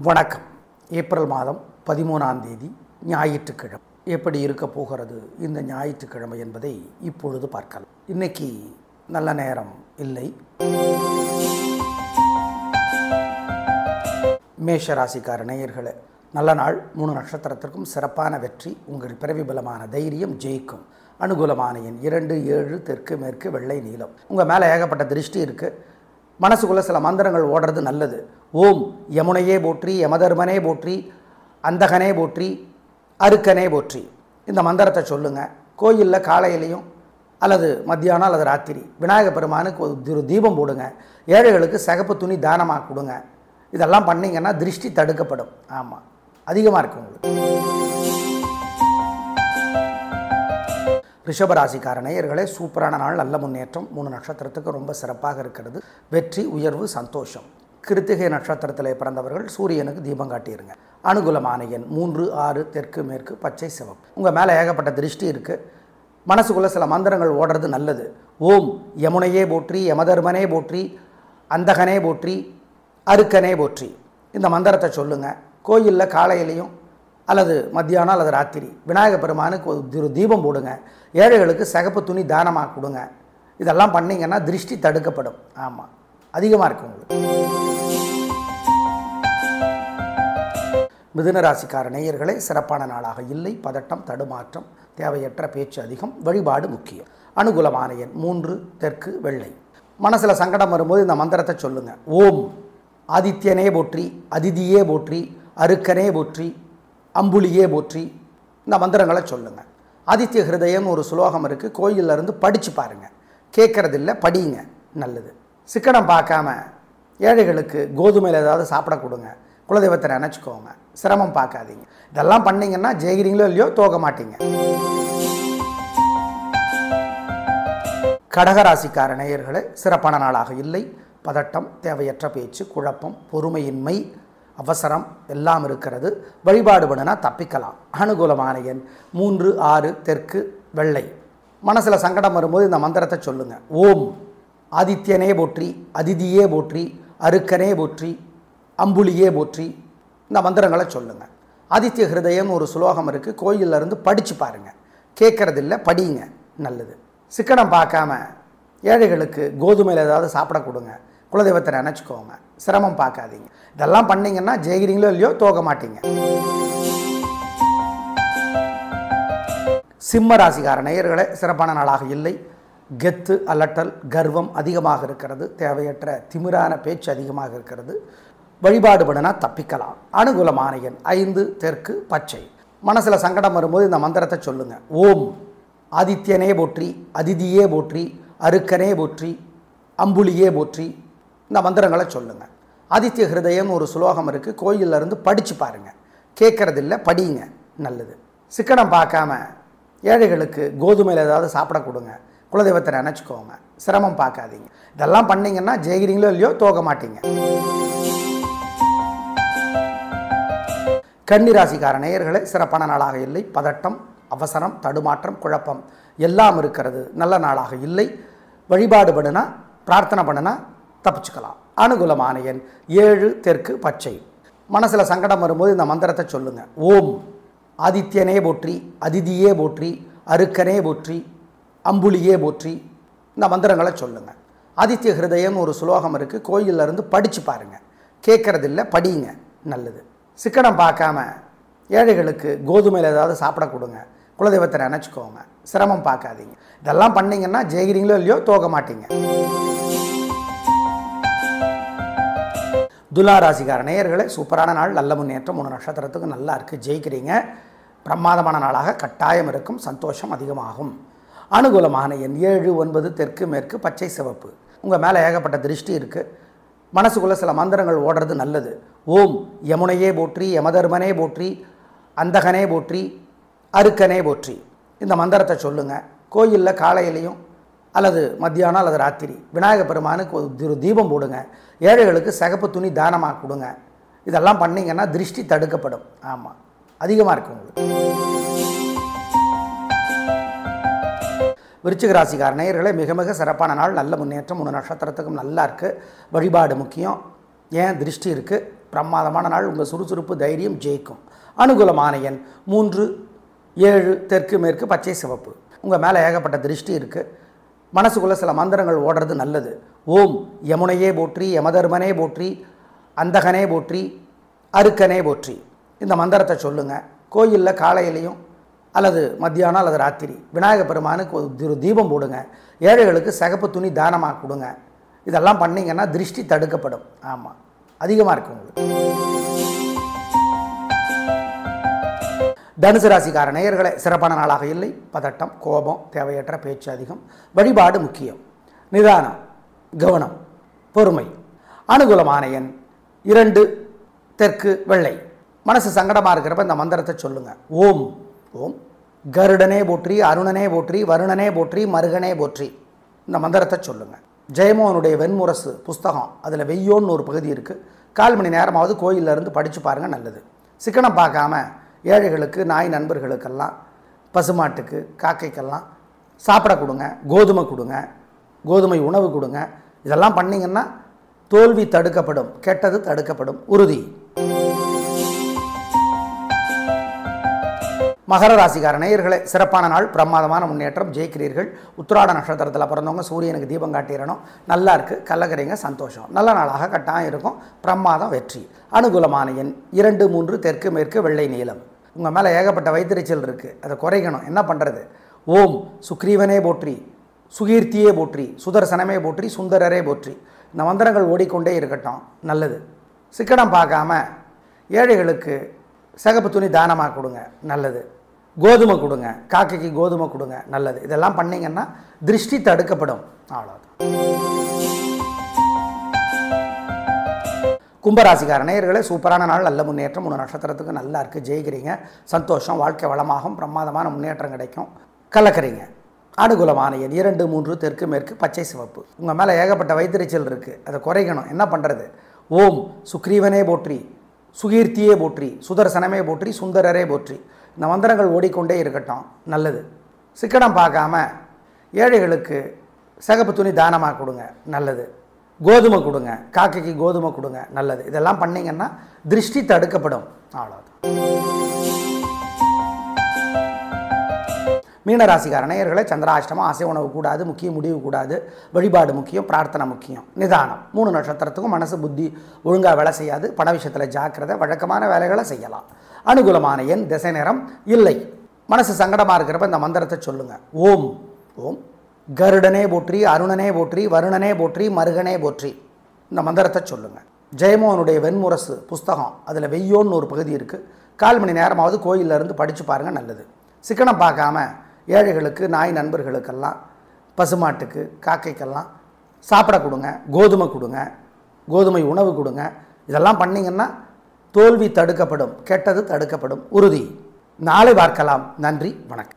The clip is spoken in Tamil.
வணக்கம். ஏப்ரல் மாதம் 13ஆம் தேதி ஞாயிற்றுக்கிழமை. எப்படி இருக்க போகிறது இந்த ஞாயிற்றுக்கிழமை என்பதை இப்பொழுது பார்க்கலாம். இன்னைக்கு நல்ல நேரம் இல்லை. மேஷ ராசிக்கார நேயர்களே, நல்ல நாள். 3 நட்சத்திரத்திற்கும் சிறப்பான வெற்றி. உங்கள் பிறவி பலமான தைரியம் ஜெயிக்கும். அனுகூலமான எண் 2, 7, தெற்கு மேற்கு, வெள்ளை நீலம். உங்கள் மேலே ஏகப்பட்ட திருஷ்டி இருக்குது. மனசுக்குள்ளே சில மந்திரங்கள் ஓடுறது நல்லது. ஓம் யமுனையே போற்றி, யமதர்மனே போற்றி, அந்தகனே போற்றி, அருக்கனே போற்றி. இந்த மந்திரத்தை சொல்லுங்கள். கோயிலில் காலையிலையும் அல்லது மத்தியானம் அல்லது ராத்திரி விநாயகர் பெருமானுக்கு ஒரு தீபம் போடுங்க. ஏழைகளுக்கு சிகப்பு துணி தானமாக கொடுங்க. இதெல்லாம் பண்ணிங்கன்னா திருஷ்டி தடுக்கப்படும். ஆமாம், அதிகமாக இருக்கும் உங்களுக்கு. ரிஷபராசிக்கார நேயர்களே, சூப்பரான நாள், நல்ல முன்னேற்றம். 3 நட்சத்திரத்துக்கு ரொம்ப சிறப்பாக இருக்கிறது. வெற்றி, உயர்வு, சந்தோஷம். கிருத்திகை நட்சத்திரத்தில் பிறந்தவர்கள் சூரியனுக்கு தீபம் காட்டியிருங்க. அனுகூலமான எண் 3, 6, தெற்கு மேற்கு, பச்சை சிவப்பு. உங்கள் மேலே ஏகப்பட்ட திருஷ்டி இருக்குது. மனசுக்குள்ளே சில மந்திரங்கள் ஓடுறது நல்லது. ஓம் யமுனையே போற்றி, யமதர்மனே போற்றி, அந்தகனே போற்றி, அருக்கனே போற்றி. இந்த மந்திரத்தை சொல்லுங்கள். கோயிலில் காலையிலையும் அல்லது மத்தியானம் அல்லது ராத்திரி விநாயகர் பெருமானுக்கு ஒரு தீபம் போடுங்க. ஏழைகளுக்கு சிகப்பு துணி தானமாக கொடுங்க. இதெல்லாம் பண்ணிங்கன்னா திருஷ்டி தடுக்கப்படும். ஆமாம், அதிகமாக இருக்கும் உங்களுக்கு. மிதுன ராசிக்கார நேயர்களே, சிறப்பான நாளாக இல்லை. பதட்டம், தடுமாற்றம், தேவையற்ற பேச்சு அதிகம். வழிபாடு முக்கியம். அனுகூலமான எண் 3, தெற்கு, வெள்ளை. மனசில் சங்கடம் வரும்போது இந்த மந்திரத்தை சொல்லுங்கள். ஓம் ஆதித்யனே போற்றி, அதிதியே போற்றி, அருக்கனே போற்றி, அம்புலியே போற்றி. இந்த மந்திரங்களை சொல்லுங்கள். ஆதித்ய ஹிருதயம் ஒரு சுலோகம் இருக்குது. கோயிலில் இருந்து படித்து பாருங்கள். கேட்குறதில்ல, படிங்க, நல்லது. சிக்கனம் பார்க்காம ஏழைகளுக்கு கோதுமையில் ஏதாவது சாப்பிட கொடுங்க. குலதெய்வத்தை நினச்சிக்கோங்க. சிரமம் பார்க்காதீங்க. இதெல்லாம் பண்ணிங்கன்னா ஜெயிக்கிறீங்களோ இல்லையோ தோக்க மாட்டீங்க. கடகராசிக்கார நேயர்களே, சிறப்பான நாளாக இல்லை. பதட்டம், தேவையற்ற பேச்சு, குழப்பம், பொறுமையின்மை, அவசரம் எல்லாம் இருக்கிறது. வழிபாடு பண்ணினா தப்பிக்கலாம். அனுகூலமான எண் 3, 6, தெற்கு, வெள்ளை. மனசில் சங்கடம் வரும்போது இந்த மந்திரத்தை சொல்லுங்கள். ஓம் ஆதித்யனே போற்றி, அதிதியே போற்றி, அருக்கனே போற்றி, அம்புலியே போற்றி. இந்த மந்திரங்களை சொல்லுங்கள். ஆதித்ய ஹிருதயம் ஒரு சுலோகம் இருக்குது. கோயிலில் இருந்து படித்து பாருங்கள். கேட்குறதில்ல, படிங்க, நல்லது. சிக்கனம் பார்க்காம ஏழைகளுக்கு கோதுமையில் ஏதாவது சாப்பிட கொடுங்க. குலதெய்வத்தை நினச்சிக்கோங்க. சிரமம் பார்க்காதீங்க. இதெல்லாம் பண்ணிங்கன்னா ஜெயிக்கிறீங்களோ இல்லையோ தோக்க மாட்டீங்க. சிம்ம ராசிக்கார நேயர்களே, சிறப்பான நாளாக இல்லை. கெத்து, அலட்டல், கர்வம் அதிகமாக இருக்கிறது. தேவையற்ற திமிரான பேச்சு அதிகமாக இருக்கிறது. வழிபாடு பண்ணினா தப்பிக்கலாம். அனுகூலமான எண் 5, தெற்கு, பச்சை. மனசில் சங்கடம் வரும்போது இந்த மந்திரத்தை சொல்லுங்கள். ஓம் ஆதித்யனே போற்றி, அதிதியே போற்றி, அருக்கனே போற்றி, அம்புலியே போற்றி. இந்த மந்திரங்களை சொல்லுங்கள். ஆதித்ய ஹிருதயம் ஒரு சுலோகம் இருக்குது. கோயிலில் இருந்து படித்து பாருங்கள். கேட்குறதில்ல, படிங்க, நல்லது. சிக்கனம் பார்க்காம ஏழைகளுக்கு கோதுமையில் ஏதாவது சாப்பிட கொடுங்க. குலதெய்வத்தை நினச்சிக்கோங்க. சிரமம் பார்க்காதீங்க. இதெல்லாம் பண்ணிங்கன்னா ஜெயிக்கிறீங்களோ இல்லையோ தோக்க மாட்டீங்க. கன்னி ராசிக்கார நேயர்களே, சிறப்பான நாளாக இல்லை. பதட்டம், அவசரம், தடுமாற்றம், குழப்பம் எல்லாம் இருக்கிறது. நல்ல நாளாக இல்லை. வழிபாடு பண்ணினா, பிரார்த்தனை பண்ணினா தப்பிச்சுக்கலாம். அனுகூலமான எண் 7, தெற்கு, பச்சை. மனசில் சங்கடம் வரும்போது இந்த மந்திரத்தை சொல்லுங்கள். ஓம் ஆதித்யனே போற்றி, அதிதியே போற்றி, அருக்கனே போற்றி, அம்புலியே போற்றி. இந்த மந்திரங்களை சொல்லுங்கள். ஆதித்ய ஹிருதயம் ஒரு சுலோகம் இருக்குது. கோயிலில் இருந்து படித்து பாருங்கள். கேட்குறதில்ல, படிங்க, நல்லது. சிக்கனம் பார்க்காம ஏழைகளுக்கு கோதுமையில் ஏதாவது சாப்பிட கொடுங்க. குலதெய்வத்தை நினச்சிக்கோங்க. சிரமம் பார்க்காதீங்க. இதெல்லாம் பண்ணிங்கன்னா ஜெயிக்கிறீங்களோ இல்லையோ தோக்க மாட்டீங்க. துலா ராசிக்கார நேயர்களே, சூப்பரான நாள், நல்ல முன்னேற்றம். 3 நட்சத்திரத்துக்கு நல்லா இருக்குது. ஜெயிக்கிறீங்க. பிரமாதமான நாளாக கட்டாயம் இருக்கும். சந்தோஷம் அதிகமாகும். அனுகூலமான எண் 7, 9, தெற்கு மேற்கு, பச்சை சிவப்பு. உங்கள் மேலே ஏகப்பட்ட திருஷ்டி இருக்குது. மனசுக்குள்ளே சில மந்திரங்கள் ஓடுறது நல்லது. ஓம் யமுனையே போற்றி, யமதர்மனே போற்றி, அந்தகனே போற்றி, அருக்கனே போற்றி. இந்த மந்திரத்தை சொல்லுங்கள். கோயிலில் காலையிலையும் அல்லது மத்தியானம் அல்லது ராத்திரி விநாயகர் பெருமானுக்கு ஒரு தீபம் போடுங்க. ஏழைகளுக்கு சிகப்பு துணி தானமாக கொடுங்க. இதெல்லாம் பண்ணிங்கன்னா திருஷ்டி தடுக்கப்படும். ஆமாம், அதிகமாக இருக்கும் உங்களுக்கு. விருச்சிக ராசிக்கார நேயர்களே, மிக மிக சிறப்பான நாள், நல்ல முன்னேற்றம். 3 நட்சத்திரத்துக்கும் நல்லா இருக்குது. வழிபாடு முக்கியம். ஏன் திருஷ்டி இருக்குது. பிரமாதமான நாள். உங்கள் சுறுசுறுப்பு தைரியம் ஜெயிக்கும். அனுகூலமான எண் 3, 7, தெற்கு மேற்கு, பச்சை சிவப்பு. உங்கள் மேலே ஏகப்பட்ட திருஷ்டி இருக்குது. மனசுக்குள்ளே சில மந்திரங்கள் ஓடுறது நல்லது. ஓம் யமுனையே போற்றி, யமதர்மனே போற்றி, அந்தகனே போற்றி, அருக்கனே போற்றி. இந்த மந்திரத்தை சொல்லுங்கள். கோயிலில் காலையிலையும் அல்லது மத்தியானம் அல்லது ராத்திரி விநாயகர் பெருமானுக்கு ஒரு தீபம் போடுங்க. ஏழைகளுக்கு சிகப்பு துணி தானமாக கொடுங்க. இதெல்லாம் பண்ணிங்கன்னா திருஷ்டி தடுக்கப்படும். ஆமாம், அதிகமாக இருக்கும் உங்களுக்கு. தனுசு ராசிக்கார நேயர்களே, சிறப்பான நாளாக இல்லை. பதட்டம், கோபம், தேவையற்ற பேச்சு அதிகம். வழிபாடு முக்கியம். நிதானம், கவனம், பொறுமை. அனுகூலமான எண் 2, தெற்கு வெள்ளை. மனசு சங்கடமாக இருக்கிறப்ப இந்த மந்திரத்தை சொல்லுங்கள். ஓம் ஓம் கருடனே போற்றி, அருணனே போற்றி, வருணனே போற்றி, மருகனே போற்றி. இந்த மந்திரத்தை சொல்லுங்கள். ஜெயமோகனுடைய வெண்முரசு புஸ்தகம், அதில் வெய்யோன்னு ஒரு பகுதி இருக்குது. 1/4 மணி நேரமாவது கோயிலில் இருந்து படித்து பாருங்கள், நல்லது. சிக்கனம் பார்க்காம ஏழைகளுக்கு, நாய் நண்பர்களுக்கெல்லாம், பசுமாட்டுக்கு, காக்கைக்கெல்லாம் சாப்பிட கொடுங்க. கோதுமை கொடுங்க, கோதுமை உணவு கொடுங்க. இதெல்லாம் பண்ணிங்கன்னா தோல்வி தடுக்கப்படும், கெட்டது தடுக்கப்படும், உறுதி. மகர ராசிக்கார நேயர்களே, சிறப்பான நாள். பிரமாதமான முன்னேற்றம், ஜெயிக்கிறீர்கள். உத்திராட நட்சத்திரத்தில் பிறந்தவங்க சூரியனுக்கு தீபம் காட்டிடணும். நல்லா இருக்குது, கல்லகரைங்க, சந்தோஷம். நல்ல நாளாக கட்டாயம் இருக்கும். பிரமாதம், வெற்றி. அனுகூலமான எண் 2, 3, தெற்கு மேற்கு, வெள்ளை நீலம். உங்கள் மேலே ஏகப்பட்ட வயிற்றுச்சல் இருக்குது, அதை குறைக்கணும். என்ன பண்ணுறது? ஓம் சுக்ரீவனே போற்றி, சுகீர்த்தியே போற்றி, சுதர்சனமே போற்றி, சுந்தரரே போற்றி. இந்த மந்திரங்கள் ஓடிக்கொண்டே இருக்கட்டும், நல்லது. சிக்கனம் பார்க்காம ஏழைகளுக்கு சிகப்பு துணி தானமாக கொடுங்க, நல்லது. கோதுமை கொடுங்க, காக்கைக்கு கோதுமை கொடுங்க, நல்லது. இதெல்லாம் பண்ணிங்கன்னா திருஷ்டி தடுக்கப்படும். அவ்வளோதான். கும்பராசிக்கார நேயர்களே, சூப்பரான நாள், நல்ல முன்னேற்றம். 3 நட்சத்திரத்துக்கு நல்லா இருக்குது, ஜெயிக்கிறீங்க, சந்தோஷம். வாழ்க்கை வளமாகும், பிரமாதமான முன்னேற்றம் கிடைக்கும், கலக்கிறீங்க. அனுகூலமான எண் 2, 3, தெற்கு மேற்கு, பச்சை சிவப்பு. உங்கள் மேலே ஏகப்பட்ட வயிற்றுச்சல் இருக்குது, அதை குறைக்கணும். என்ன பண்ணுறது? ஓம் சுக்ரீவனே போற்றி, சுகீர்த்தியே போற்றி, சுதர்சனமே போற்றி, சுந்தரரே போற்றி. இந்த மந்திரங்கள் ஓடிக்கொண்டே இருக்கட்டும், நல்லது. சிக்கனம் பார்க்காம ஏழைகளுக்கு சிகப்பு துணி தானமாக கொடுங்க, நல்லது. கோதுமை கொடுங்க, காக்கைக்கு கோதுமை கொடுங்க, நல்லது. இதெல்லாம் பண்ணிங்கன்னா திருஷ்டி தடுக்கப்படும். அவ்வளோதான். மீனராசிக்கார நேயர்களே, சந்திராஷ்டமம், ஆசை உணவு கூடாது, முக்கிய முடிவு கூடாது. வழிபாடு முக்கியம், பிரார்த்தனை முக்கியம், நிதானம். 3 நட்சத்திரத்துக்கும் மனசு புத்தி ஒழுங்காக வேலை செய்யாது. பண விஷயத்தில் ஜாக்கிரதை. வழக்கமான வேலைகளை செய்யலாம். அனுகூலமான எண், திசை நேரம் இல்லை. மனசு சங்கடமாக இருக்கிறப்ப இந்த மந்திரத்தை சொல்லுங்கள். ஓம் ஓம் கருடனே போற்றி, அருணனே போற்றி, வருணனே போற்றி, மருகனே போற்றி. இந்த மந்திரத்தை சொல்லுங்கள். ஜெயமோகனுடைய வெண்முரசு புஸ்தகம், அதில் வெய்யோன்னு ஒரு பகுதி இருக்குது. 1/4 மணி நேரமாவது கோயிலில் இருந்து படித்து பாருங்கள், நல்லது. சிக்கனம் பார்க்காம ஏழைகளுக்கு, நாய் நண்பர்களுக்கெல்லாம், பசுமாட்டுக்கு, காக்கைக்கெல்லாம் சாப்பிட கொடுங்க. கோதுமை கொடுங்க, கோதுமை உணவு கொடுங்க. இதெல்லாம் பண்ணிங்கன்னா தோல்வி தடுக்கப்படும், கெட்டது தடுக்கப்படும், உறுதி. நாளை பார்க்கலாம். நன்றி, வணக்கம்.